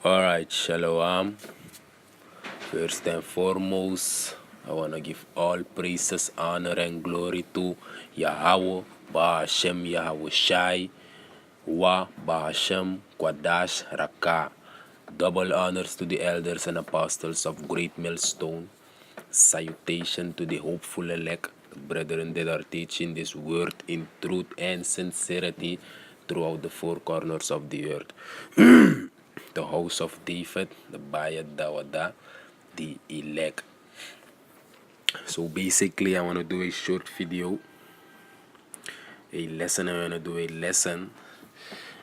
Alright, Shalom. First and foremost, I want to give all praises, honor, and glory to Yahweh, Ba'ashem, Yahweh Shai, Wa, Ba'ashem, Kwadash, Raka. Double honors to the elders and apostles of Great Millstone. Salutation to the hopeful elect, the brethren that are teaching this word in truth and sincerity throughout the four corners of the earth. The house of David, the Bayad Dawada, the elect. So basically, I want to do a short video, a lesson. I want to do a lesson,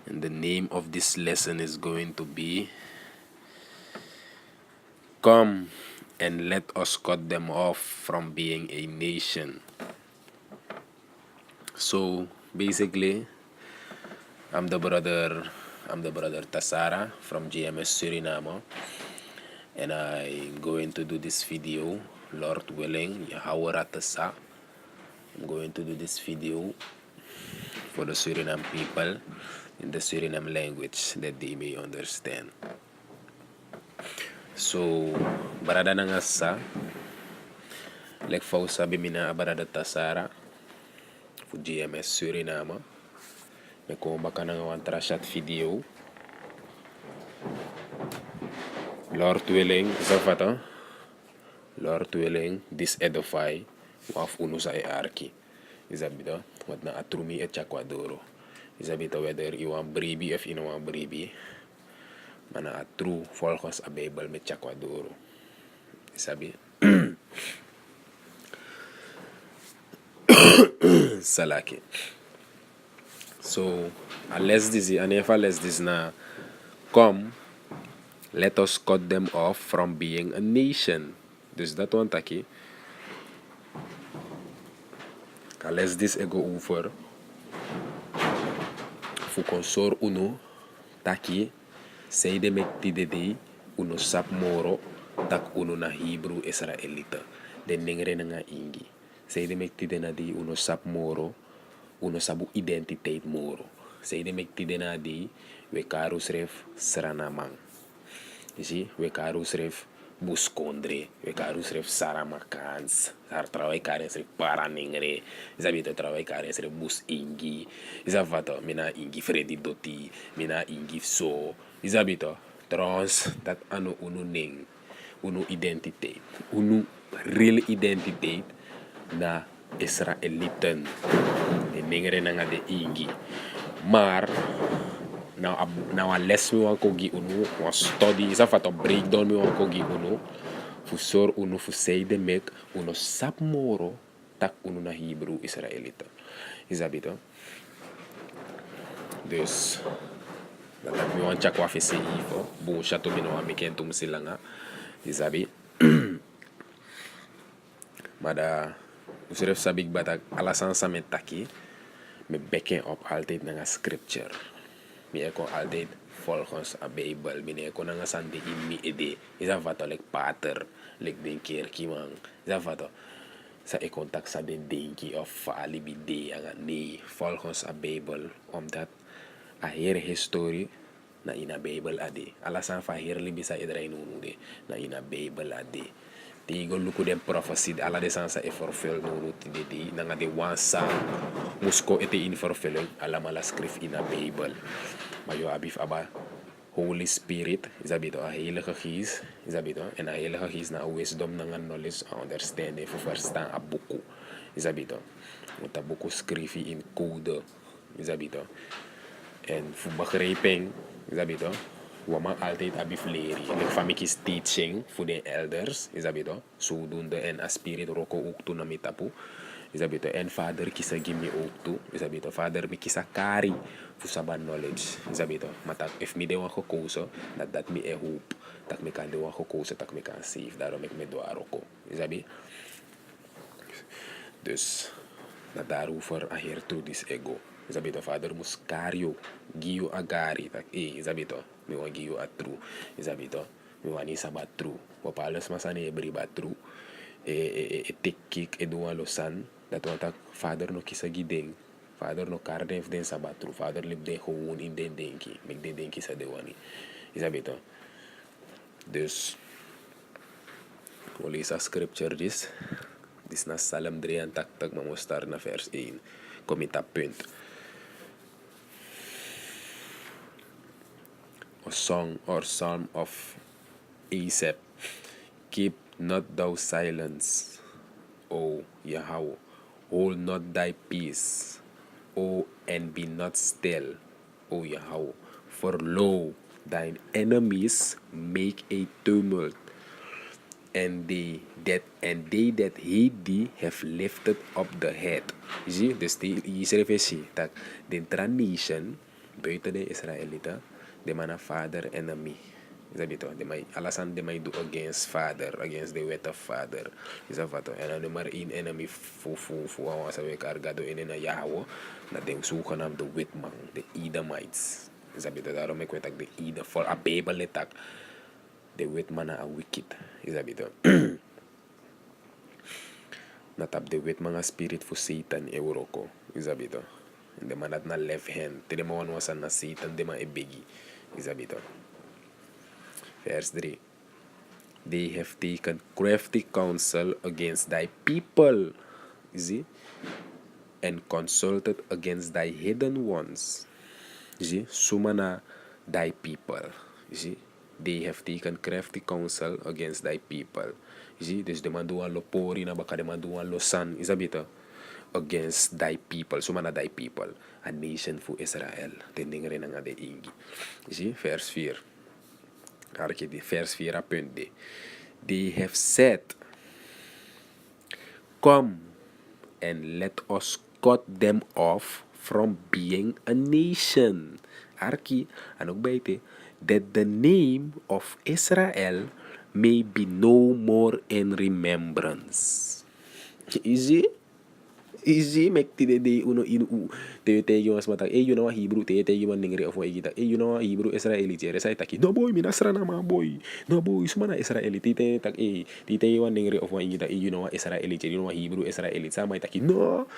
and the name of this lesson is going to be Come and let us cut them off from being a nation. So basically, I'm the brother Tassara from GMS Suriname, and I'm going to do this video, Lord willing, Yahweh Ratasa. I'm going to do this video for the Suriname people in the Suriname language that they may understand. So, barada na nga sa, like sabi mina barada Tassara for GMS Suriname. Me kung baka na nga wantra shot video. Lord willing, Zafata. Lord willing, this edify waf uno sa arki. Isabito, wat na atrumi et chakwadoro. Isabito whether you want bribi if you want bribi. Mana atru volgens a Bijbel met chakwadoro. Isabi. Salaki. So, unless this and if unless this na come, let us cut them off from being a nation. Dus dat want taki. Unless this ego over. Fu consor uno taki. Sei de mekti de di uno sap moro tak uno na Hebrew Israelita. Den nengre nga ingi. Sei de mekti de na di uno sap moro uno sabu identiteit moro. Sei de mekti de na di we karu sref sranamang. You see, we karu sref buskondre, we karu sref saramakans, har travai kare sref paraningre, isabito travai kare sref bus ingi, isafato mina ingi Freddy Doti, mina ingi so, isabito trans dat anu unu ning, unu identiteit, unu real identiteit na Israeliten, de ningre na nga de ingi, maar now unless we want to give unu one study is a fato breakdown we want to give unu fu sor unu fu say de mek unu sap moro tak unu na Hebrew Israelita isabito dus dat mi want chak wa fese ifo bu chato mi no amiken tum sila nga isabi mada usref sabik batak alasan sa metaki me beken op altijd na nga scripture. Mi kon altijd volgens a Bijbel. Mi kon nga sande in mi ide. Isa vato like pater. Like den keer kimang. Isa vato. Sa e contact sa den denki of alibi de. Nee, volgens a Bijbel. Omdat a here history na ina Bijbel ade. Alasan fa here libi sa idrain unu de. Na ina Bijbel ade. Tigo luku den prophecy ala de sansa e forfel no ti de di nanga de wansa musko ete in forfel ala mala skrif in a Bijbel. Maar jo abif aba Holy Spirit isabito a heilige gees isabito en a heilige gees na wisdom nanga knowledge a understanding voor verstaan a buku isabito. Want a buku skrifi in code isabito. En voor begrijping isabito. Wama altijd abif leri. Like famikis teaching voor de elders, isabito. Zodoende en a spirit roko ook toe na mitapu. Isabito. En vader kisa gimi ook toe. Isabito. Vader mi kisa kari voor saban knowledge. Isabito. Maar tak if mi de wan gekozen, dat mi e hoop. Tak mi kan de wan gekozen, tak mi kan save. Daarom ik me doa roko. Isabi. Dus, dat daarover a heer toe dis ego. Isabito. Vader mus kario. Giyo agari. Tak isabito. Mi wan giyo a true. Isabito. Mi wan isa ba true. Wapalos masane ebri ba true. Tekik eduan losan. Dat want tak vader no kisa gideng. Vader no karden den sa ba true. Vader lip den gewoon in den denki. Mek den denki sa de wani. Isabito. Dus, we lezen scripture dis na Psalm 83, maar we starten na vers 1. Kom in dat punt. A song or psalm of Asaph. Keep not thou silence, O Yahweh. Hold not thy peace, O and be not still, O Yahweh. For lo, thine enemies make a tumult, and they that hate thee have lifted up the head. Zie, dus die versie dat de nation buiten de Israëlieten, de man father enemy. Is dat beter? Alasan de mij do against father, against the wet of father. Is dat wat? En dan de maar één enemy voor ons we kargado in een Yahweh, dat de zogenaamde witman, de Edomites. Is dat beter? Daarom ik weet dat de Edom, voor a Bijbel letak, de witman a wicked. Is dat beter? Natap de witman a spirit voor Satan Euroko. Is dat beter? En de man dat na left hand, de man was na Satan, de man e biggie. Is dat beter? Vers 3. They have taken crafty counsel against thy people. Zie? And consulted against thy hidden ones. Zie? Sumana thy people. Zie? They have taken crafty counsel against thy people. Zie? Dus de man doan lo pori na baka de man doan lo san. Is dat beter? Against thy people. Sumana thy people. A nation for Israel. Den ding rin nga de ingi. Zie? Vers 4. Arke die vers 4 punt D. They have said, come and let us cut them off from being a nation. Arki, en ook bij that the name of Israel may be no more in remembrance. Easy? Easy, mek ti de uno inu te yo mas mata you know Hebrew te yo man ningri of igita you know Hebrew Israeli jere sai taki no boy minasra na ma boy no boy sumana Israeli te tak te yo ningri of igita you know Israeli jere you know Hebrew Israeli sa mai taki no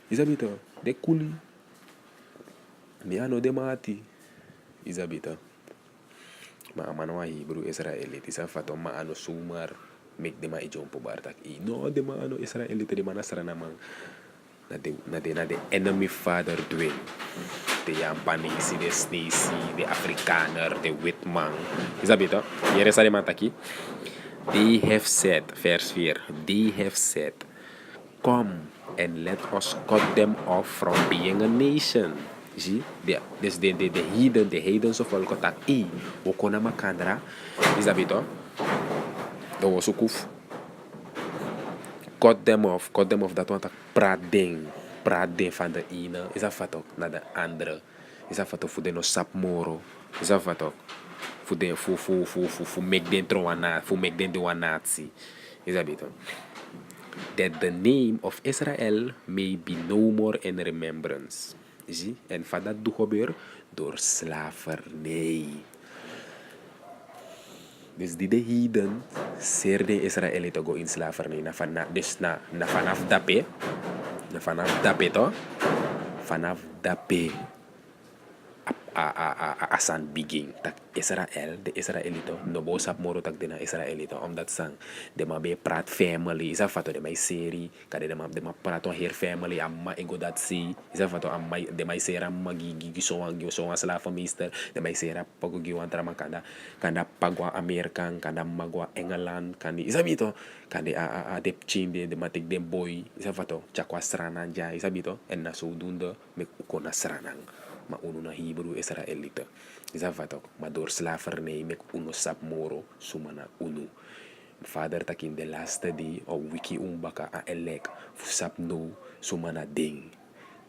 isabito de kuli mi ano de mati isabito ma amano Hebrew Israeli ti sa fato ma ano sumar mek de ma ijompo bartak no de ma ano Israeli te de manasra na mang na de enemy father doing. De Japanese, de Snesi, de Afrikaner, de Witman. Is dat beter? Hier is iemand aquí. They have said, vers 4, they have said, come and let us cut them off from being a nation. Zie? Dus de heidens of welke tak okona makandra. Is dat beter? Dat was ook oef. Cut them off, dat want ik praat ding van de ene, is dat wat ook naar de andere, is dat wat ook voor de no sap moro, is dat wat ook voor de voor make den trouwana, voor make den de nazi, is dat beter? That the name of Israel may be no more in remembrance, zie? En van dat doe gebeur door slavernij. Dus die de heiden zeer de Israëlieten go in slavernij dus na vanaf dape toch vanaf dape asan begin tak Israël de Israëlieten no bo sap moro tak de na Israëlieten omdat sang de ma be praat family isa fato de mai serie kade de ma praat on her family amma ego dat si isa fato amma de mai sera magigi so an slafa mister de mai sera pogo gi wan trama kanda pagwa American kanda magwa England kandi isa bito kandi a de chinde de matik de boy isa fato chakwa stranan ja isa bito en na so dunda me ko na stranan ma uno na Hebrew Israelita. Isa fatok, ma door slavernij mek uno sap moro sumana uno. Vader takin de laatste day o wiki umbaka a elek fu sap no sumana ding.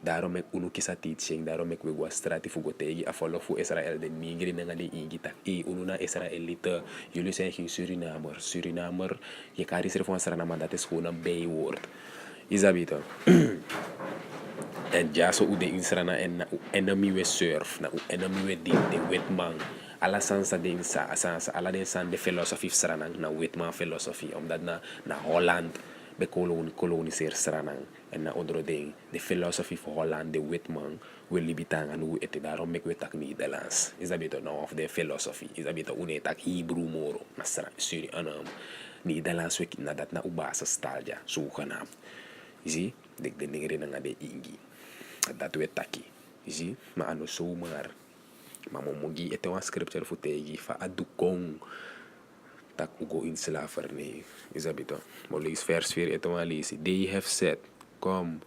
Daarom mek uno kisa teaching, daarom mek we gwa strati fu gotegi a follow fu Israel de mingri nga de ingita. Uno na Israelita, jullie zijn geen Surinamer, je kan reserve van Suriname, dat is gewoon een bijwoord. Isabita. En ja, zo de insrana en enemy we surf, na enemy we de wetman. Alla sansa de insa, alla de san de philosophy sranang na wetman philosophy, omdat na Holland be koloniseer sranang. En na andere ding, de filosofie van Holland, de witman, wil libitang en hoe het daarom make we tak Nederlands. Is dat beter nou of de filosofie? Is dat beter hoe tak Hebrew moro? Sorry, Nederlands we na dat na ubasa stalja, zogenaamd. Je ziet, de dingen na de ingi. Dat we taki. Je ziet, maar ano zomaar. Maar mogi ete een scripture voor tegi fa adukong. Tak ugo in slavernij. Is dat beter? Maar lees vers 4 ete een lees. They have said, come,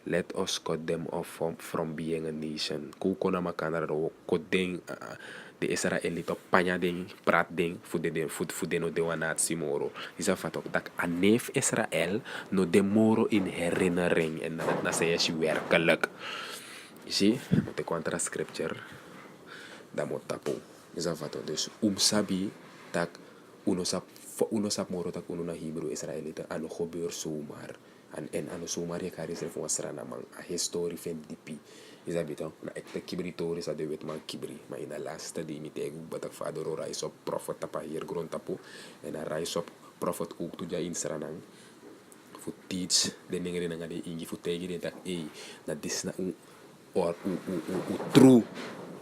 let us cut them off from being a nation. Kuko na makana ro kodeng de Israelito panya ding prat ding fu de no de wanatsi moro. Is dat fatok dat aneef Israël no de moro in herinnering en dat na say si werkelijk. Zie, moet ik contra scripture. Dat moet tapo. Is dat fatok dus sabi tak uno sap moro tak uno na Hebrew Israelita ano gebeur zomaar. En ano zomaar je kan reserve van strana man a historie van dipi. Is dat beter? Na ekte kibri tori sa de wet man kibri. Maar in de laatste die niet egu batak vader rise op prophet tapa hier grond tapo en a rise op prophet ook tuja in stranang. Fu teach de nengere nga de ingi fu tegi de tak na dis na or true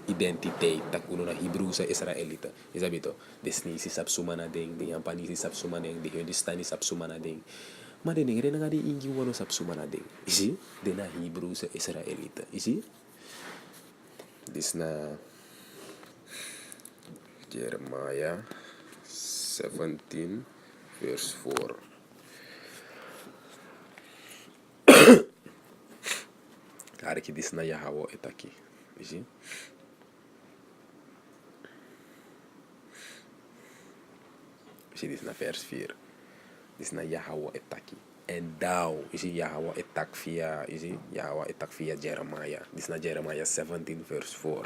identiteit tak uno na Hebrew sa Israelita. Is dat beter? Desni si sap sumana ding, de Jampani si sap sumana ding, de Hindustani sap sumana ding. Maar de nigere nga di ingi wano sap sumana ding. Isi? De na Hebrew sa Israelita. Isi? Dis na Jeremiah 17 verse 4. Kari ki dis na Yahweh etaki. Isi? Isi dis na vers 4. Dis na Yahweh etaki. En thou, is Yahweh etak via, Yahweh etak via Jeremiah. Dis na Jeremiah 17 verse 4.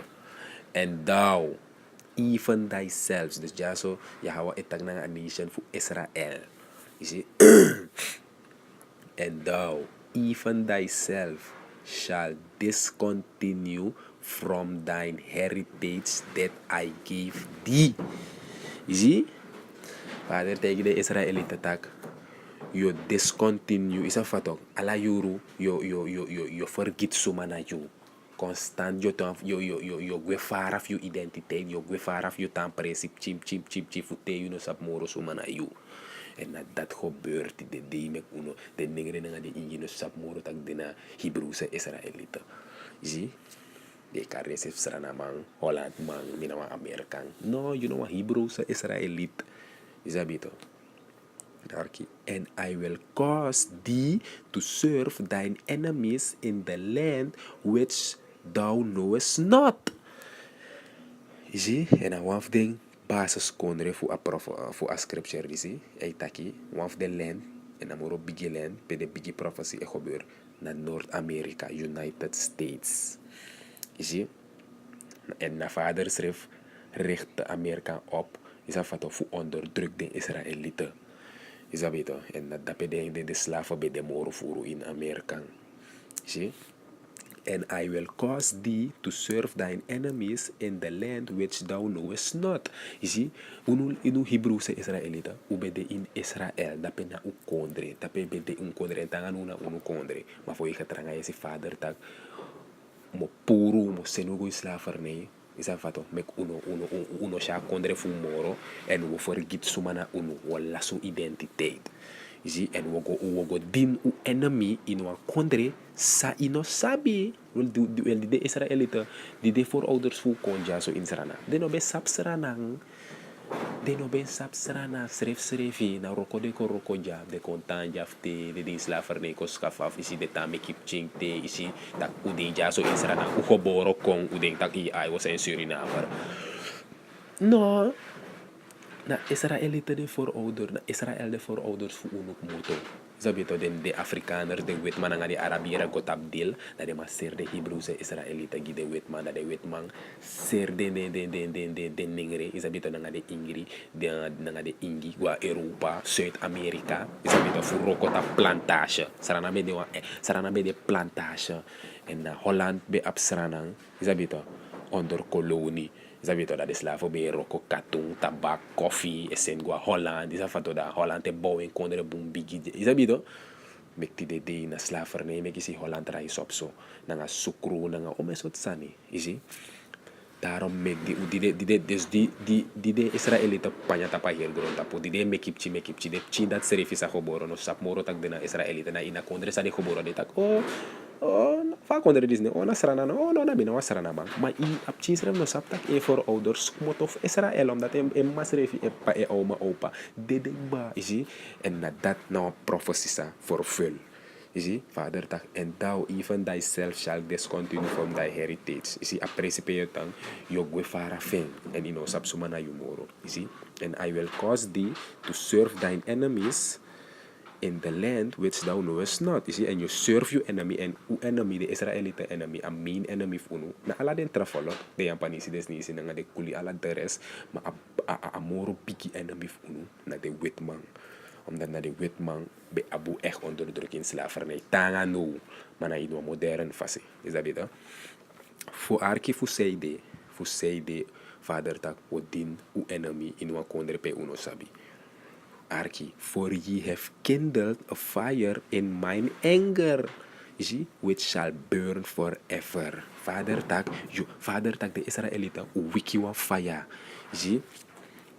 And thou, even thyself, dus ja so, Yahweh etak na a nation for Israel. You see? And thou, even thyself, shall discontinue from thine heritage that I gave thee. You see? Vader tegen de Israëlieten tak, yo discontinue, is een fatok, ala yuru, yo forget sumana you. Constant, yo gwefaraf yo identiteit, yo gwefaraf yo tan principe, chip, fute you no sap moro sumana you. En dat gebeurt, de day mek uno, de ningere nga de ingi no sap moro tak dina Hebreeuwse Israëlieten. Zie? De karesif strana man, Holland man, minawa Amerikaan. No, you know, Hebreeuwse Israëliet. Is dat beter? And I will cause thee to serve thine enemies in the land which thou knowest not. You see? En dan one of the basis kondre voor a scripture, you see? Eitaki, one of the land, en dan moro biggie land, bij de biggie prophecy gebeur na Noord-Amerika, United States. You see? En na vader schreef, richt Amerika op, is dat wat voor onderdruk de Israëlieten. Is dat beter? En dat betekent de slaven bij de moro voeren in Amerika. Zie? And I will cause thee to serve thine enemies in the land which thou knowest not. You see? Unu Hebreeuwse Israëlieten, ubede in Israël, dat ben na u kondre, dat ben de un kondre, en tangan una unu kondre. Maar voor je getranga je si vader tak, mo puro, mo senugo in slavernij. Is dat wat mek uno sha kondre fu moro en we forget sumana uno wala su identiteit. You see, en we go din u enemy in wa kondre sa ino sabi. Wel de Israëlieten die de voorouders fu konja so in Srana. De no be sap Sranang. De no ben sap Srana srefi na roko de ko roko ja de kontanja fte de slavernij ko skafaf isi de tame kip ching te isi tak udin ja so in Srana u koboro kong udin tak I was in Suriname. No. Na Israëlieten de voorouders, na Israël de voorouders fu unuk moto. Zabito de Afrikaner de witman nga de Arabiera got abdil na de maser de Hebreeuwse Israëlieten gi de witman na de witman ser de ningre izabito nga de ingri de nga de ingi wa Europa Zuid-Amerika izabito fu rokota plantage sarana be de plantage en Holland be absranang izabito onder kolonie. Zabito dat de slaven bij roko katoen, tabak, koffie, esen gua Holland. Is dat da Holland te bouwen kondre boom bigi. Is dat bito? mek ti de na slavernij mek isi Holland rise op so nanga sukru nanga omesot sani isi daarom mek die de Israelita panya tapa hier gron tapo die de mekipchi de chin dat serifi sa khoboro no sap moro tak de na Israelita na ina kondre sa de khoboro de tak va kondre disne na sarana no no na bina wa sarana bang ma I ap chi srem no sap tak e voor ouders mot of Israel omdat mas refi e pa e oma opa de ba isi en na dat no prophecy sa vervul. You see, Vader tak, and thou even thyself shall discontinue from thy heritage. You see, a principe tang, yo gwe fara fen, and ino sap sumana yumoro. You see, and I will cause thee to serve thine enemies in the land which thou knowest not. You see, and you serve your enemy, and u enemy, the Israelite enemy, a main enemy funu. Na ala den trafolo, de yang panisi des nisi, nga de kuli ala deres, ma a moro piki enemy funu, na de witmang. Omdat na de witman be abu echt onderdruk in slavernij. Tanga no, maar na ino modern fase. Is dat beter? Voor arki fu seide, vader tak odin u enemy in wa kondre pe uno sabi. Arki, for ye have kindled a fire in mine anger. You see, which shall burn forever. Vader tak de Israelita u wiki wa fire. You see,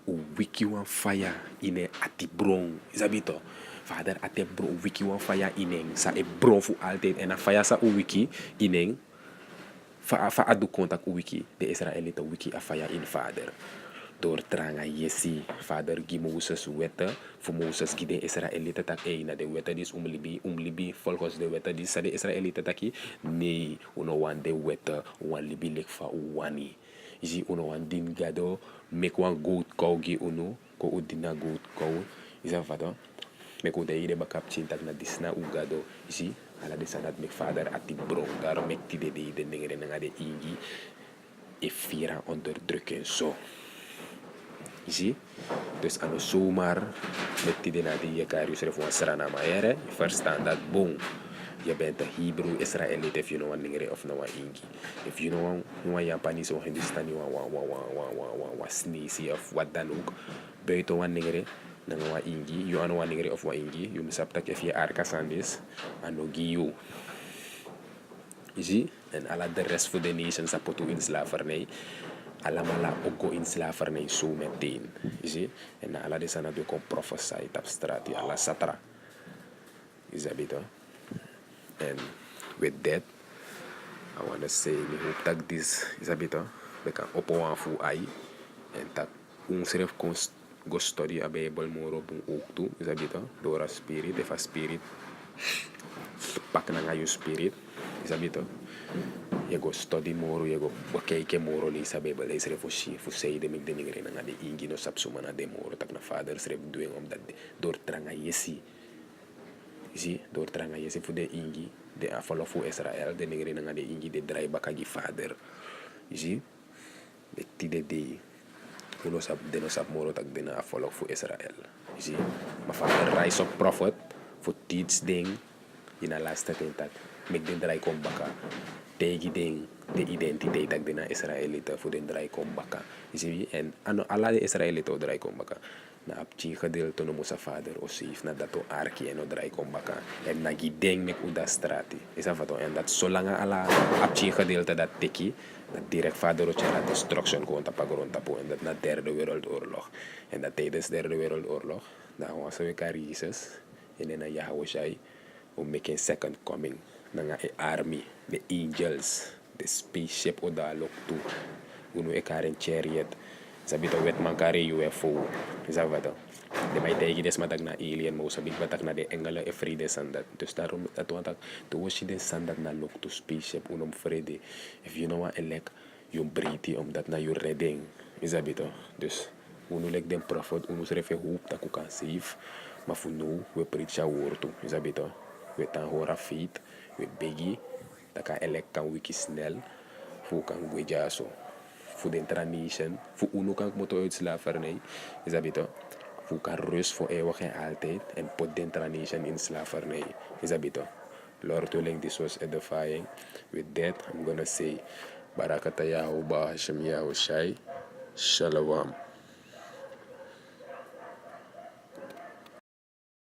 o wiki wan fire ine ati bron isabito vader ate bron wiki wan fire ineng sa e bron fu altijd en a fire sa o wiki ineng fa adu contact o wiki de Israelita wiki a fire in vader door tranga yesi vader gi Moses wette fu Moses gi de Israelita tak na de wette dis umlibi volgens de wette dis sa de Israelita taki nee uno wan de wette wan libi lek fa wani isi uno wan din gado mek wan goat cow gi uno ko udina goat cow isa vado mek u de ide bakap cintak na disna u gado isi ala de sanat mek vader ati bron daarom mek ti de nengere nga de ingi e fira onderdrukken zo isi dus ano zomaar mek ti de na de Jekarius refuan sarana maere verstaan dat boom. Je bent een Hebrew Israëliet if you know one ningere of no one ingi. If you know one Japanese of Hindustani one sneezy of wat dan ook. Buiten one ningere nang one ingi. You ano one ningere of one ingi. You misap tak if je arka sandis. Ano giyu. Zie? En alla de rest voor de nations sa potu in slavernij. Allemaal ook in slavernij zo meteen. Zie? En alla de sana do kon prophesy tap strati alla satra. Is dat beter? And with that, I want to say, I hope that this is a bit we can open one for I and that unseref go study a Bible more op ook toe, is a bit door a spirit, if a spirit pak na your spirit, is a bit je go study more, je go kijken more lees a Bible, lees er voor zij de mek de nigere na de ingi no sapsuma na de more tak na father schreef doing om dat door tranga yesi. Zie, door tranga yesi voor de ingi, de afvallen voor Israël, de nigere na de ingi, de draai bakagi vader. Zie, de tide de, uno sap, de no sap moro tak de na afvallen voor Israël. Zie, maar vader rise up prophet, voor teach ding, in a laatste tijd tak, mek de draai kom baka, tegi ding, de identiteit tak de na Israëlita voor de draai kom baka. Zie, en alla de Israëlita o draai kom baka. Na apchi gedeelte no musa vader o sif na dato arki en o draai kom baka en na gideng mek uda strati isa vato en dat solanga ala apchi gedeelte dat teki dat direct vader o chara destruction ko onta pagron tapo en dat na derde wereldoorlog en dat tijdens derde wereldoorlog na was we karises en na Yahushai o making second coming na nga e army the angels the spaceship o da lok tu uno e karen chariot sabito wet mankare UFO zabato de may tegi des matak na alien mo sabit batak na de engala e free de sandat dus daarom dat want to was de sandat na look to spaceship unom frede if you know what elek yung briti om dat na yung redding zabito dus uno lek den prophet uno srefe hoop ta ku kan save ma funu we preach a word to zabito we tan hora feet we begi taka elek kan wiki snel fu kan gwejaso voor de nation, voor uno kan moto uit slavernij, is dat beter? Voor kan rust voor eeuwig en altijd en pot de nation in slavernij, is dat beter? Lord willing, this was edifying. With that, I'm gonna say, Barakata Yahuwah Hashem Yahushai, Shalom.